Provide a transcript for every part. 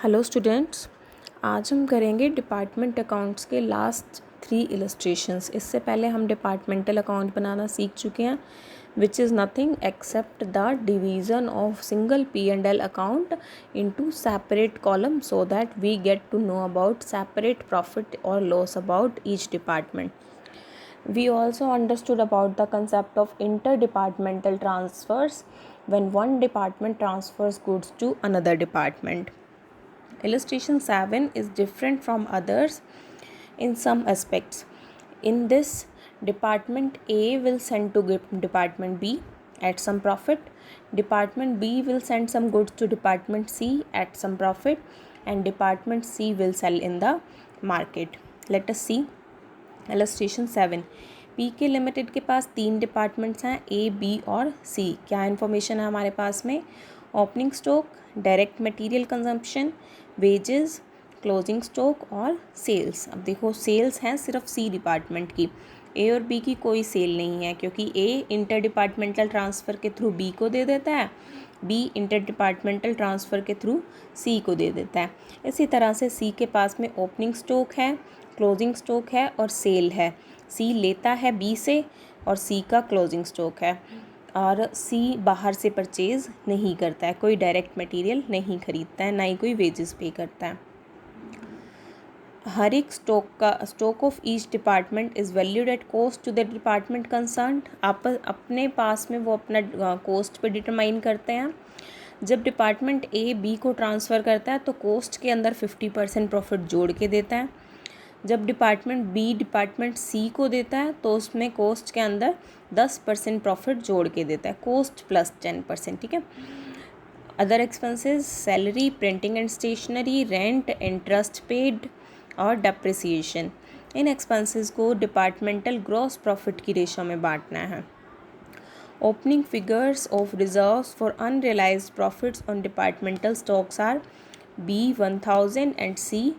Hello students, आज हम करेंगे डिपार्टमेंट अकाउंट्स के लास्ट 3 इलस्ट्रेशंस। इससे पहले हम डिपार्टमेंटल अकाउंट बनाना सीख चुके हैं, which is nothing except the division of single P&L account into separate column so that we get to know about separate profit और loss about each department. We also understood about the concept of interdepartmental transfers when one department transfers goods to another department. Illustration 7 is different from others in some aspects. In this, Department A will send to Department B at some profit. Department B will send some goods to Department C at some profit, and Department C will sell in the market. Let us see. Illustration 7. PK limited के पास 3 departments हैं, A, B और C. क्या information है हमारे पास में? Opening stock, direct material consumption, wages, closing stock और sales. अब देखो, सेल्स हैं सिर्फ C डिपार्टमेंट की. A और B की कोई सेल नहीं है, क्योंकि A इंटर डिपार्टमेंटल ट्रांसफ़र के थ्रू B को दे देता है, B इंटर डिपार्टमेंटल ट्रांसफ़र के थ्रू C को दे देता है. इसी तरह से C के पास में ओपनिंग स्टॉक है, क्लोजिंग स्टॉक है और सेल है. C लेता है B से और C का क्लोजिंग स्टॉक है, और C बाहर से परचेज़ नहीं करता है, कोई डायरेक्ट मटेरियल नहीं खरीदता है, ना ही कोई वेजेस पे करता है. हर एक stock of each department is valued at cost to the department concern. आप अपने पास में वो अपना कॉस्ट पे डिटरमाइन करते हैं. जब डिपार्टमेंट A B को ट्रांसफ़र करता है तो कॉस्ट के अंदर 50% प्रॉफिट जोड़ के देता है. जब डिपार्टमेंट B डिपार्टमेंट C को देता है तो उसमें कॉस्ट के अंदर 10% प्रॉफिट जोड़ के देता है, कॉस्ट प्लस 10%. ठीक है. Other expenses, salary, printing and stationery, rent, interest paid और डेप्रिसिएशन. इन एक्सपेंसेस को डिपार्टमेंटल ग्रॉस प्रॉफिट की रेशो में बांटना है. Opening figures of reserves for unrealised profits on departmental stocks are B 1000 and C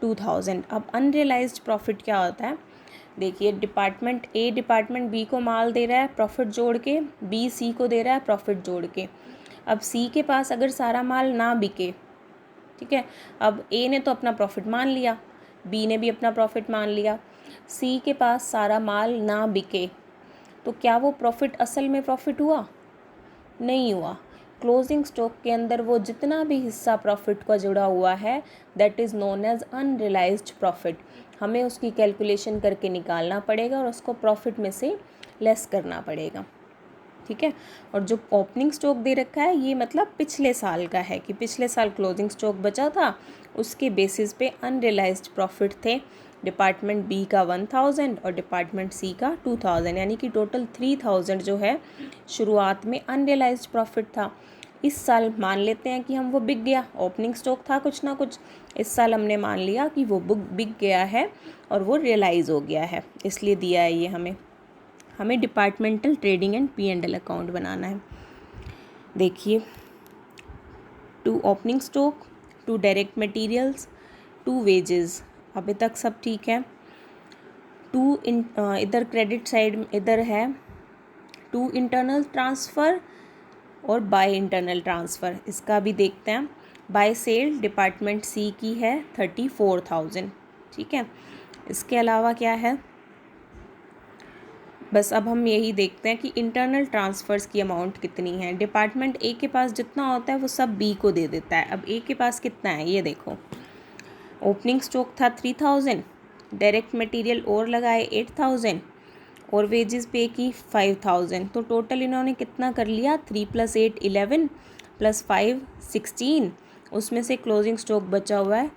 2000. अब अनरियलाइज्ड प्रॉफिट क्या होता है? देखिए, डिपार्टमेंट A डिपार्टमेंट B को माल दे रहा है प्रॉफिट जोड़ के, B C को दे रहा है प्रॉफिट जोड़ के. अब C के पास अगर सारा माल ना बिके, ठीक है, अब A ने तो अपना प्रॉफिट मान लिया, B ने भी अपना प्रॉफिट मान लिया. C के पास सारा माल ना बिके तो क्या वो प्रॉफिट असल में प्रॉफिट हुआ? नहीं हुआ. क्लोजिंग स्टॉक के अंदर वो जितना भी हिस्सा प्रॉफिट का जुड़ा हुआ है, that is known as unrealised profit. हमें उसकी कैलकुलेशन करके निकालना पड़ेगा और उसको प्रॉफिट में से लेस करना पड़ेगा. ठीक है. और जो ओपनिंग स्टॉक दे रखा है, ये मतलब पिछले साल का है, कि पिछले साल क्लोजिंग स्टॉक बचा था, उसके बेसिस पे अनरियलाइज्ड प्रॉफिट थे डिपार्टमेंट B का 1000 और डिपार्टमेंट C का 2000, यानी कि टोटल 3000 जो है शुरुआत में अनरियलाइज्ड प्रॉफिट था. इस साल मान लेते हैं कि हम वो बिक गया, ओपनिंग स्टॉक था कुछ ना कुछ, इस साल हमने मान लिया कि वो बिक गया है और वो रियलाइज़ हो गया है, इसलिए दिया है ये हमें departmental trading and P&L account बनाना है. देखिए, to opening stock, to direct materials, to wages, अभी तक सब ठीक है. इधर क्रेडिट साइड इधर है टू इंटरनल ट्रांसफ़र और बाय इंटरनल ट्रांसफ़र. इसका भी देखते हैं. बाय सेल डिपार्टमेंट C की है 34,000. ठीक है. इसके अलावा क्या है? बस अब हम यही देखते हैं कि इंटरनल ट्रांसफ़र्स की अमाउंट कितनी है. डिपार्टमेंट A के पास जितना होता है वो सब B को दे देता है. अब A के पास कितना है ये देखो. ओपनिंग स्टॉक था 3000, डायरेक्ट मटेरियल और लगाए 8000 और वेजेस पे की 5000. तो टोटल इन्होंने कितना कर लिया? 3 + 8 11 + 5 16. उसमें से क्लोजिंग स्टॉक बचा हुआ है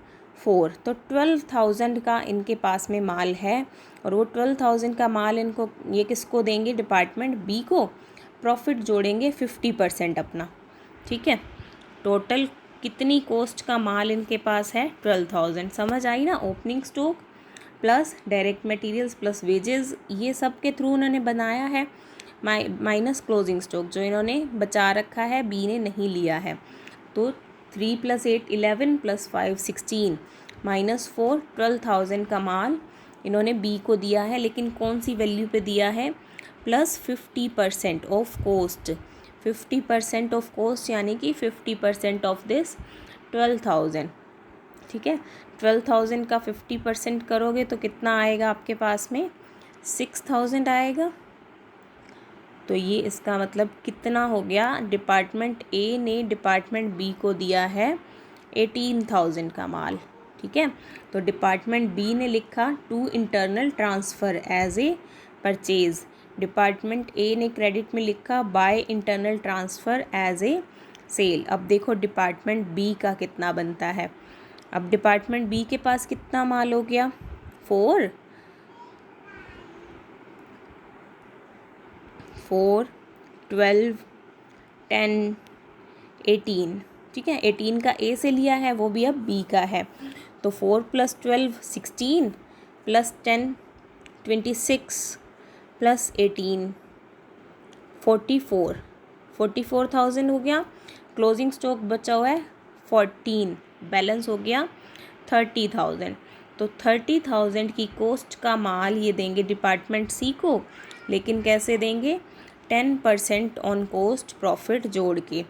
4. तो 12,000 का इनके पास में माल है, और वो 12,000 का माल इनको ये किसको देंगे? डिपार्टमेंट B को. प्रॉफिट जोड़ेंगे 50% अपना. ठीक है. टोटल कितनी कॉस्ट का माल इनके पास है? 12,000. समझ आई ना? Opening stock plus direct materials plus wages, ये सब के थ्रू उन्होंने बनाया है, माइनस क्लोजिंग स्टॉक जो इन्होंने बचा रखा है, B ने नहीं लिया है. तो 3 + 8 11 + 5 16 -4 12,000 का माल इन्होंने B को दिया है, लेकिन कौन सी वैल्यू पे दिया है? Plus 50% of cost. 50% of cost यानी कि 50% ऑफ दिस 12,000. ठीक है। 12,000 का 50% करोगे तो कितना आएगा आपके पास में, 6,000 आएगा। तो ये इसका मतलब कितना हो गया, डिपार्टमेंट ए ने डिपार्टमेंट बी को दिया है 18,000 का माल, ठीक है। तो डिपार्टमेंट बी ने लिखा to internal transfer as a purchase, department A ने क्रेडिट में लिखा by internal transfer as a sale. अब देखो डिपार्टमेंट बी का कितना बनता है। अब डिपार्टमेंट बी के पास कितना माल हो गया, 4, 12, 10, 18, ठीक है। 18 का ए से लिया है, वो भी अब बी का है। तो 4 + 12 16 + 10 26 + 18 44,000 हो गया। क्लोजिंग स्टॉक बचा हुआ है 14, बैलेंस हो गया 30,000। तो 30,000 की कॉस्ट का माल ये देंगे डिपार्टमेंट सी को, लेकिन कैसे देंगे, 10% ऑन कॉस्ट प्रॉफिट जोड़ के।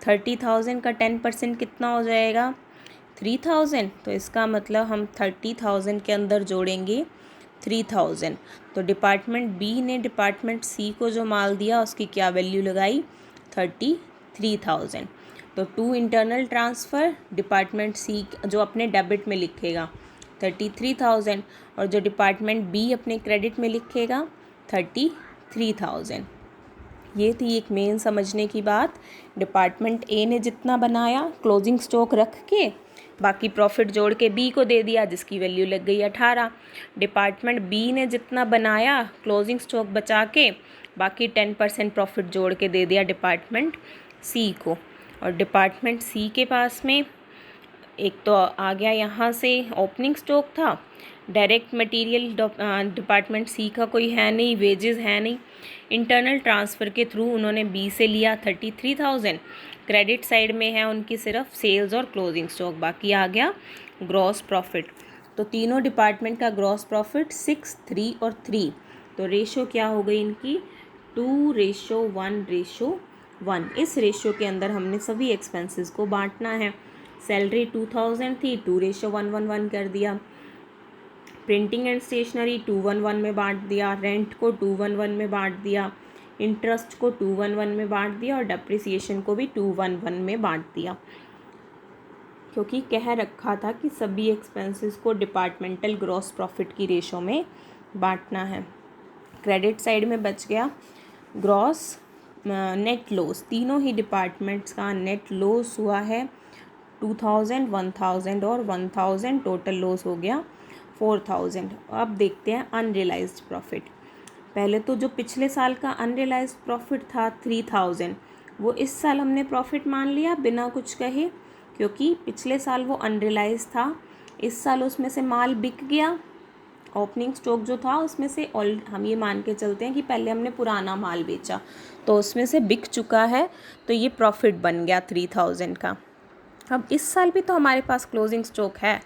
30,000 का 10% कितना हो जाएगा, 3,000। तो इसका मतलब हम 30,000 के अंदर जोड़ेंगे 3,000। तो डिपार्टमेंट बी ने डिपार्टमेंट सी को जो माल दिया उसकी क्या वैल्यू लगाई, 33,000। तो to internal transfer, department C जो अपने डेबिट में लिखेगा 33,000 और जो डिपार्टमेंट बी अपने क्रेडिट में लिखेगा 33,000। ये थी एक मेन समझने की बात। डिपार्टमेंट ए ने जितना बनाया क्लोजिंग स्टॉक रख के, बाकी प्रॉफिट जोड़ के बी को दे दिया जिसकी वैल्यू लग गई 18। डिपार्टमेंट बी ने जितना बनाया क्लोजिंग स्टॉक बचा के, बाकी 10% प्रॉफिट जोड़ के दे दिया डिपार्टमेंट सी को। और डिपार्टमेंट सी के पास में एक तो आ गया यहाँ से ओपनिंग स्टॉक था, डायरेक्ट मटेरियल डिपार्टमेंट सी का कोई है नहीं, वेजेस है नहीं, इंटरनल ट्रांसफ़र के थ्रू उन्होंने बी से लिया 33,000। क्रेडिट साइड में है उनकी सिर्फ सेल्स और क्लोजिंग स्टॉक, बाकी आ गया ग्रॉस प्रॉफिट। तो तीनों डिपार्टमेंट का ग्रॉस प्रॉफिट 6, 3 और 3। तो रेशो क्या हो गई इनकी, 2:1:1। इस रेशो के अंदर हमने सभी एक्सपेंसेस को बांटना है। सैलरी 2,000 थी, 2:1:1 कर दिया। प्रिंटिंग एंड स्टेशनरी 2:1 में बांट दिया, रेंट को 2:1 में बांट दिया, इंटरेस्ट को 2:1 में बांट दिया और डेप्रिसिएशन को भी 2:1 में बांट दिया, क्योंकि कह रखा था कि सभी एक्सपेंसेस को डिपार्टमेंटल ग्रॉस प्रॉफिट की रेशो में बांटना है। क्रेडिट साइड में बच गया ग्रॉस नेट लॉस। तीनों ही डिपार्टमेंट्स का नेट लॉस हुआ है 2,000, 1,000 और 1,000, टोटल लॉस हो गया 4,000। अब देखते हैं अनरियलाइज्ड प्रॉफिट। पहले तो जो पिछले साल का अनरियलाइज्ड प्रॉफिट था 3,000, वो इस साल हमने प्रॉफिट मान लिया बिना कुछ कहे, क्योंकि पिछले साल वो अनरियलाइज था। इस साल उसमें से माल बिक गया, ओपनिंग स्टॉक जो था उसमें से हम ये मान के चलते हैं कि पहले हमने पुराना माल बेचा तो उसमें से बिक चुका है, तो ये प्रॉफिट बन गया 3,000 का। अब इस साल भी तो हमारे पास क्लोजिंग स्टॉक है।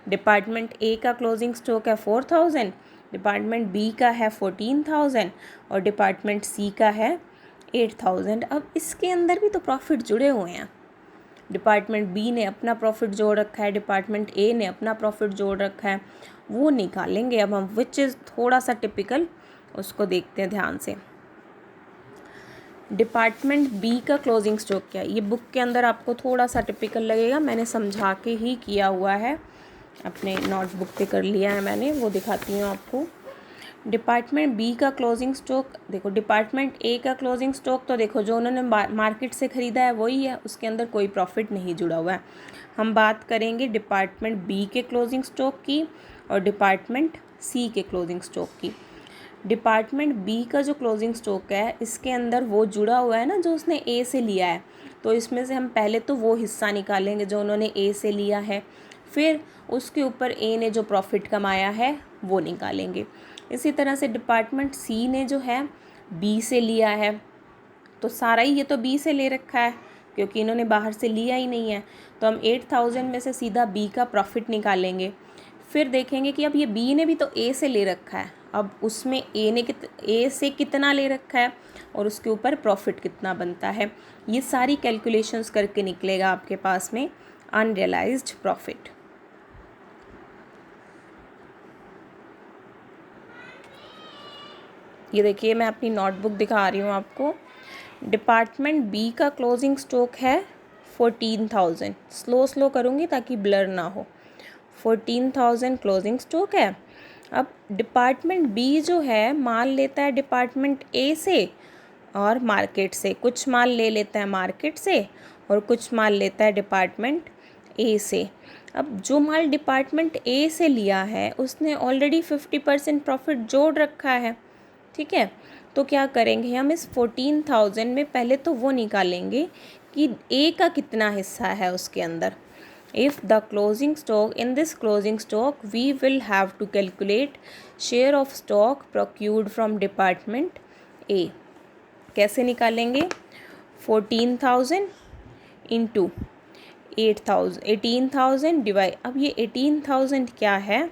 डिपार्टमेंट ए का क्लोजिंग स्टॉक है 4,000, डिपार्टमेंट बी का है 14,000 और डिपार्टमेंट सी का है 8,000। अब इसके अंदर भी तो प्रॉफिट जुड़े हुए हैं। डिपार्टमेंट बी ने अपना प्रॉफिट जोड़ रखा है, डिपार्टमेंट ए ने अपना प्रॉफिट जोड़ रखा है, वो निकालेंगे अब हम, विच इज़ थोड़ा सा टिपिकल, उसको देखते हैं ध्यान से। डिपार्टमेंट बी का क्लोजिंग स्टॉक क्या है, ये बुक के अंदर आपको थोड़ा सा टिपिकल लगेगा, मैंने समझा के ही किया हुआ है, अपने नोटबुक पे कर लिया है मैंने, वो दिखाती हूँ आपको। डिपार्टमेंट बी का क्लोजिंग स्टॉक देखो, डिपार्टमेंट ए का क्लोजिंग स्टॉक तो देखो जो उन्होंने मार्केट से ख़रीदा है वही है, उसके अंदर कोई प्रॉफिट नहीं जुड़ा हुआ है। हम बात करेंगे डिपार्टमेंट बी के क्लोजिंग स्टॉक की और डिपार्टमेंट सी के क्लोजिंग स्टॉक की। डिपार्टमेंट बी का जो क्लोजिंग स्टॉक है इसके अंदर वो जुड़ा हुआ है ना जो उसने ए से लिया है, तो इसमें से हम पहले तो वो हिस्सा निकालेंगे जो उन्होंने ए से लिया है, फिर उसके ऊपर ए ने जो प्रॉफिट कमाया है वो निकालेंगे। इसी तरह से डिपार्टमेंट सी ने जो है बी से लिया है, तो सारा ही ये तो बी से ले रखा है क्योंकि इन्होंने बाहर से लिया ही नहीं है, तो हम 8,000 में से सीधा बी का प्रॉफिट निकालेंगे। फिर देखेंगे कि अब ये बी ने भी तो ए से ले रखा है, अब उसमें ए से कितना ले रखा है और उसके ऊपर प्रॉफिट कितना बनता है, ये सारी कैलकुलेशंस करके निकलेगा आपके पास में अनरियलाइज्ड प्रॉफिट। ये देखिए मैं अपनी नोटबुक दिखा रही हूँ आपको। डिपार्टमेंट बी का क्लोजिंग स्टॉक है 14,000। स्लो करूँगी ताकि ब्लर ना हो। 14,000 क्लोजिंग स्टॉक है। अब डिपार्टमेंट बी जो है माल लेता है डिपार्टमेंट ए से और मार्केट से, कुछ माल ले लेता है मार्केट से और कुछ माल लेता है डिपार्टमेंट ए से। अब जो माल डिपार्टमेंट ए से लिया है उसने ऑलरेडी 50% प्रॉफिट जोड़ रखा है, ठीक है। तो क्या करेंगे हम, इस 14,000 में पहले तो वो निकालेंगे कि ए का कितना हिस्सा है उसके अंदर। If the closing stock, in this closing stock we will have to calculate share of stock procured from department A। कैसे निकालेंगे, 14,000 इंटू 18,000 डिवाइड, अब ये 18,000 क्या है,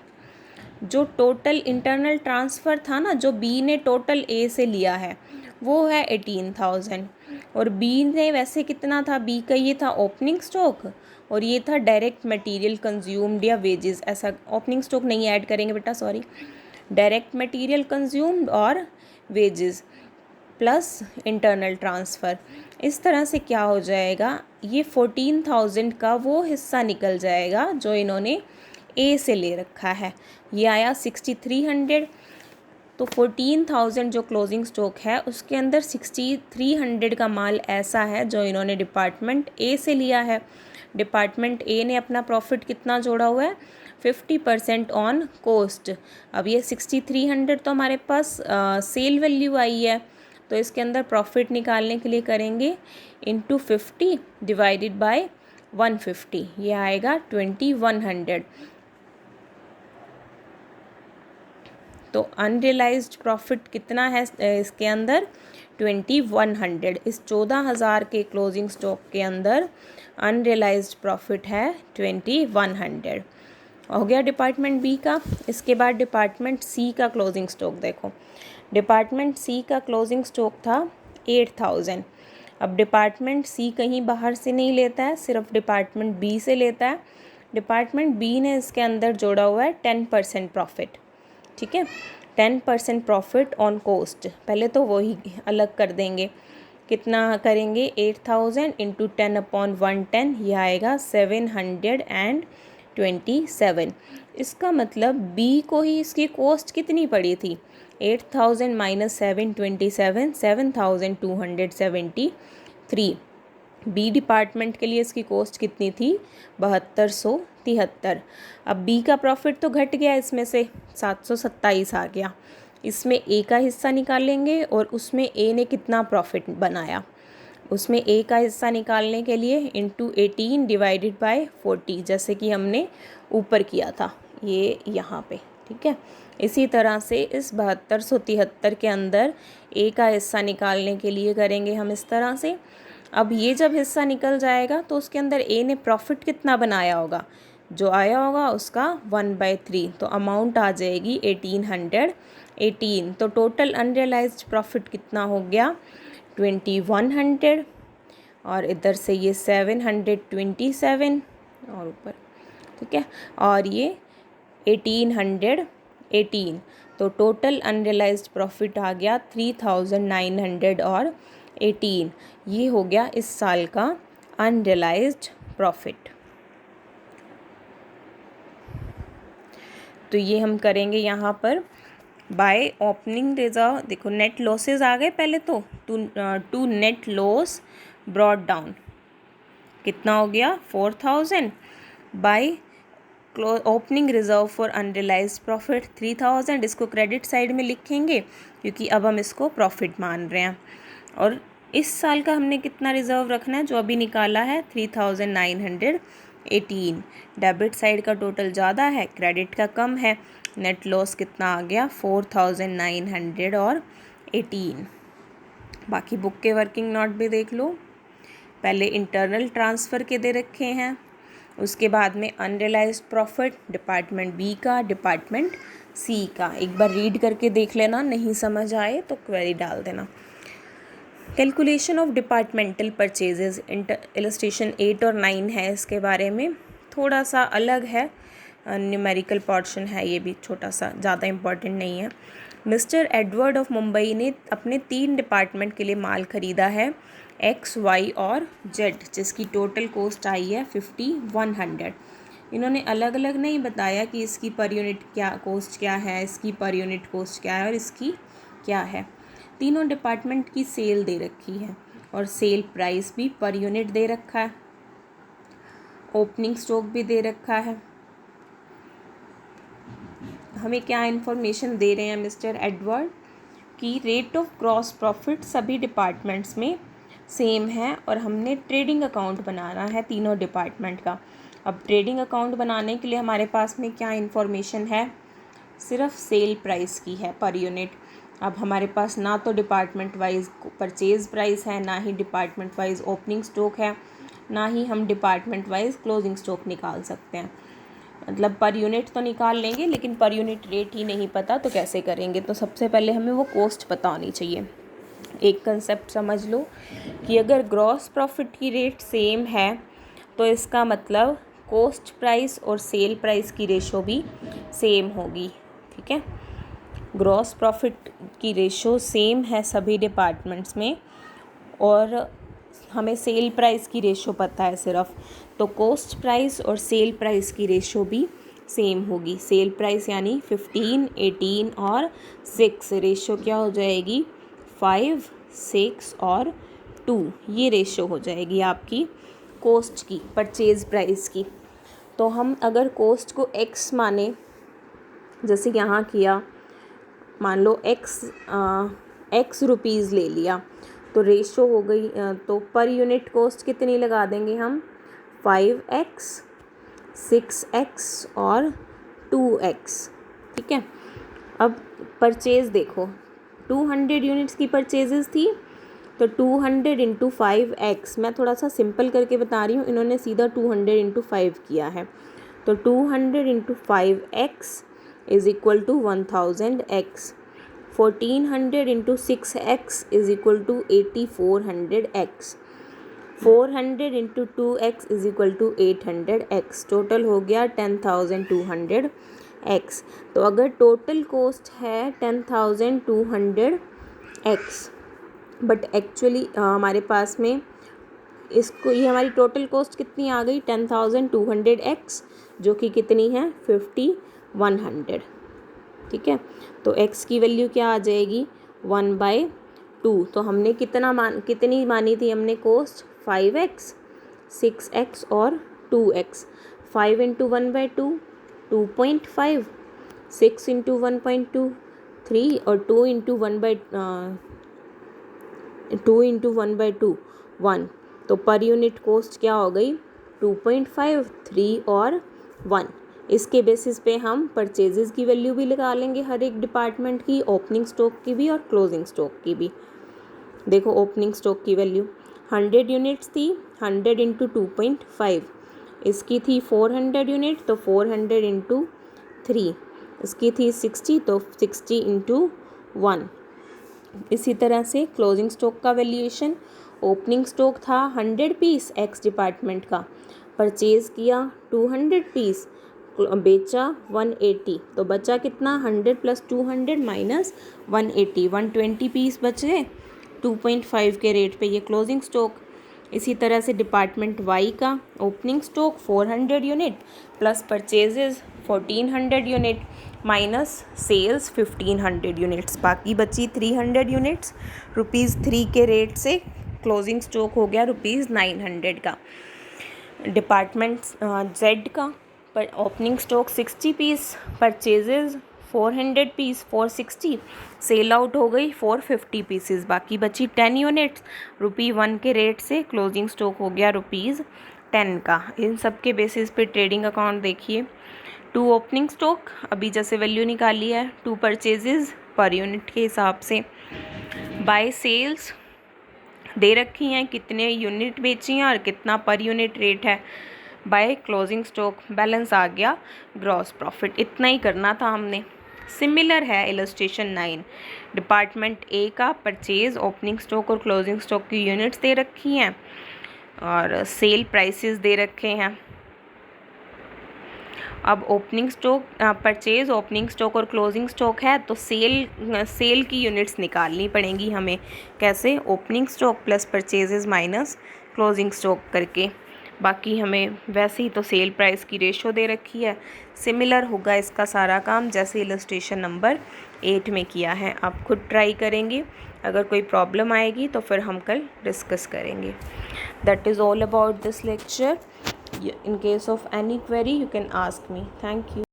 जो टोटल इंटरनल ट्रांसफ़र था ना, जो बी ने टोटल ए से लिया है वो है 18,000। और बी ने वैसे कितना था, बी का ये था ओपनिंग स्टॉक और ये था डायरेक्ट मटेरियल कंज्यूम्ड या वेजेस। ऐसा ओपनिंग स्टॉक नहीं ऐड करेंगे बेटा, सॉरी, डायरेक्ट मटेरियल कंज्यूम्ड और वेजेस प्लस इंटरनल ट्रांसफ़र। इस तरह से क्या हो जाएगा, ये 14,000 का वो हिस्सा निकल जाएगा जो इन्होंने ए से ले रखा है। ये आया 6,300। तो 14,000 जो क्लोजिंग स्टॉक है उसके अंदर 6,300 का माल ऐसा है जो इन्होंने डिपार्टमेंट ए से लिया है। डिपार्टमेंट ए ने अपना प्रॉफिट कितना जोड़ा हुआ है, 50% ऑन कोस्ट। अब ये 6,300 तो हमारे पास सेल वैल्यू आई है, तो इसके अंदर प्रॉफिट निकालने के लिए करेंगे इंटू 50 डिवाइडेड बाय 150, ये आएगा 2,100। तो अनरियलाइज्ड प्रॉफिट कितना है इसके अंदर, 2,100। इस 14,000 के क्लोजिंग स्टॉक के अंदर अनरियलाइज्ड प्रॉफिट है 2,100। हो गया डिपार्टमेंट बी का। इसके बाद डिपार्टमेंट सी का क्लोजिंग स्टॉक देखो। डिपार्टमेंट सी का क्लोजिंग स्टॉक था 8,000। अब डिपार्टमेंट सी कहीं बाहर से नहीं लेता है, सिर्फ डिपार्टमेंट बी से लेता है। डिपार्टमेंट बी ने इसके अंदर जोड़ा हुआ है 10% प्रॉफिट, ठीक है, 10% प्रॉफिट ऑन कोस्ट। पहले तो वही अलग कर देंगे, कितना करेंगे, 8,000 इंटू 10/110, ये आएगा 727। इसका मतलब बी को ही इसकी कॉस्ट कितनी पड़ी थी, 8,000 माइनस 727, 7,273। बी डिपार्टमेंट के लिए इसकी कॉस्ट कितनी थी, 7,273। अब बी का प्रॉफिट तो घट गया, इसमें से 727 आ गया। इसमें ए का हिस्सा निकालेंगे और उसमें ए ने कितना प्रॉफिट बनाया, उसमें ए का हिस्सा निकालने के लिए इंटू 18 डिवाइडेड बाय 40, जैसे कि हमने ऊपर किया था ये यहाँ पे, ठीक है। इसी तरह से इस 7,273 के अंदर ए का हिस्सा निकालने के लिए करेंगे हम इस तरह से। अब ये जब हिस्सा निकल जाएगा तो उसके अंदर ए ने प्रॉफिट कितना बनाया होगा, जो आया होगा उसका 1/3, तो अमाउंट आ जाएगी 1,818। तो टोटल अनरियलाइज्ड प्रॉफिट कितना हो गया, 2,100। और इधर से ये 727 और ऊपर, ठीक है, और ये 1,818। तो टोटल अनरियलाइज्ड प्रॉफिट आ गया 3,918। ये हो गया इस साल का अनरियलाइज्ड प्रॉफिट। तो ये हम करेंगे यहाँ पर बाय ओपनिंग रिजर्व। देखो नेट लॉसेस आ गए पहले तो, to net loss brought down कितना हो गया, 4,000 by opening reserve for unrealised profit 3,000। इसको क्रेडिट साइड में लिखेंगे क्योंकि अब हम इसको प्रॉफिट मान रहे हैं। और इस साल का हमने कितना रिजर्व रखना है, जो अभी निकाला है 3,918। डेबिट साइड का टोटल ज़्यादा है, क्रेडिट का कम है। नेट लॉस कितना आ गया, 4,918। बाकी बुक के वर्किंग नोट भी देख लो। पहले इंटरनल ट्रांसफ़र के दे रखे हैं, उसके बाद में अनरियलाइज्ड प्रॉफिट डिपार्टमेंट बी का, डिपार्टमेंट सी का। एक बार रीड करके देख लेना, नहीं समझ आए तो क्वेरी डाल देना। Calculation of departmental purchases, illustration 8 और 9 है, इसके बारे में थोड़ा सा अलग है, न्यूमेरिकल पोर्शन है, ये भी छोटा सा, ज़्यादा इम्पॉर्टेंट नहीं है। मिस्टर एडवर्ड ऑफ मुंबई ने अपने 3 डिपार्टमेंट के लिए माल खरीदा है एक्स, वाई और जेड, जिसकी टोटल कॉस्ट आई है 5100। इन्होंने अलग अलग नहीं बताया कि इसकी पर यूनिट क्या कॉस्ट क्या है, इसकी पर यूनिट कॉस्ट क्या है और इसकी क्या है। तीनों डिपार्टमेंट की सेल दे रखी है और सेल प्राइस भी पर यूनिट दे रखा है, ओपनिंग स्टॉक भी दे रखा है। हमें क्या इन्फॉर्मेशन दे रहे हैं मिस्टर एडवर्ड कि रेट ऑफ ग्रॉस प्रॉफिट सभी डिपार्टमेंट्स में सेम है और हमने ट्रेडिंग अकाउंट बनाना है तीनों डिपार्टमेंट का। अब ट्रेडिंग अकाउंट बनाने के लिए हमारे पास में क्या इन्फॉर्मेशन है, सिर्फ सेल प्राइस की है पर यूनिट। अब हमारे पास ना तो डिपार्टमेंट वाइज परचेज प्राइस है, ना ही डिपार्टमेंट वाइज ओपनिंग स्टॉक है, ना ही हम डिपार्टमेंट वाइज क्लोजिंग स्टॉक निकाल सकते हैं। मतलब पर यूनिट तो निकाल लेंगे लेकिन पर यूनिट रेट ही नहीं पता तो कैसे करेंगे। तो सबसे पहले हमें वो कॉस्ट पता होनी चाहिए। एक कंसेप्ट समझ लो कि अगर ग्रॉस प्रॉफिट की रेट सेम है तो इसका मतलब कॉस्ट प्राइस और सेल प्राइस की रेशो भी सेम होगी। ठीक है, ग्रॉस प्रॉफिट की रेशो सेम है सभी डिपार्टमेंट्स में और हमें सेल प्राइस की रेशो पता है सिर्फ, तो कॉस्ट प्राइस और सेल प्राइस की रेशो भी सेम होगी। सेल प्राइस यानी 15, 18 और 6, रेशो क्या हो जाएगी 5, 6 और 2, ये रेशो हो जाएगी आपकी कॉस्ट की, परचेज प्राइस की। तो हम अगर कॉस्ट को x माने, जैसे यहाँ किया, मान लो x रुपीज़ ले लिया तो रेशो हो गई, तो पर यूनिट कॉस्ट कितनी लगा देंगे हम 5x, 6x और 2x। ठीक है, अब परचेज देखो 200 यूनिट्स की परचेजेस थी तो 200 इंटू 5x, मैं थोड़ा सा सिंपल करके बता रही हूँ, इन्होंने सीधा 200 इंटू 5 किया है। तो 200 into 5x is equal to 1000x, 1400 into 6x is equal to 8400x, 400 into 2x is equal to 800x, total हो गया 10200x। तो अगर टोटल कॉस्ट है 10200x बट एक्चुअली हमारे पास में इसको, ये हमारी टोटल कॉस्ट कितनी आ गई 10200x, जो कि कितनी है 5100। ठीक है, तो x की वैल्यू क्या आ जाएगी 1/2। तो हमने कितनी मानी थी हमने कॉस्ट 5x, 6x और 2x। 5 इंटू 1/2 2.5, 6 इंटू 1.2 3 और 2 इंटू 1/2 1। तो पर यूनिट कॉस्ट क्या हो गई 2.5, 3 और 1। इसके बेसिस पे हम परचेजेस की वैल्यू भी लगा लेंगे हर एक डिपार्टमेंट की, ओपनिंग स्टॉक की भी और क्लोजिंग स्टॉक की भी। देखो ओपनिंग स्टॉक की वैल्यू 100 यूनिट्स थी, 100 इंटू 2.5, इसकी थी 400 यूनिट तो 400 इंटू 3, इसकी थी 60 तो 60 इंटू 1। इसी तरह से क्लोजिंग स्टॉक का वैल्यूएशन, ओपनिंग स्टॉक था 100 पीस एक्स डिपार्टमेंट का, परचेज़ किया 200 पीस, बेचा 180, तो बचा कितना 100 प्लस 200 माइनस 180, 120 पीस बचे 2.5 के रेट पे, ये क्लोजिंग स्टॉक। इसी तरह से डिपार्टमेंट वाई का opening stock 400 unit plus purchases 1400 unit minus sales 1500 units, बाकी बची 300 यूनिट्स, ₹3 के रेट से क्लोजिंग स्टॉक हो गया ₹900 का। डिपार्टमेंट जेड का पर opening stock 60 piece, purchases 400 piece 460, sale out हो गई 450 पीसेस, बाकी बची 10 यूनिट्स, ₹1 के रेट से क्लोजिंग स्टॉक हो गया ₹10 का। इन सब के बेसिस पे ट्रेडिंग अकाउंट देखिए, 2 ओपनिंग स्टॉक अभी जैसे वैल्यू निकाली है, 2 परचेजेस पर यूनिट के हिसाब से, बाय सेल्स दे रखी हैं कितने यूनिट बेची हैं और कितना पर यूनिट रेट है, बाय क्लोजिंग स्टॉक बैलेंस आ गया ग्रॉस प्रॉफिट। इतना ही करना था हमने। सिमिलर है इलस्ट्रेशन 9, डिपार्टमेंट ए का परचेज, ओपनिंग स्टॉक और क्लोजिंग स्टॉक की यूनिट्स दे रखी हैं और सेल प्राइसेस दे रखे हैं अब opening stock, purchase, opening stock और क्लोजिंग स्टॉक है, तो सेल की यूनिट्स निकालनी पड़ेंगी हमें। कैसे? Opening stock plus purchases minus closing stock करके। बाकी हमें वैसे ही तो सेल प्राइस की रेशो दे रखी है। सिमिलर होगा इसका सारा काम जैसे इलस्ट्रेशन नंबर 8 में किया है। आप खुद ट्राई करेंगे, अगर कोई प्रॉब्लम आएगी तो फिर हम कल डिस्कस करेंगे। That is all about this lecture. In case of any query, you can ask me. Thank you.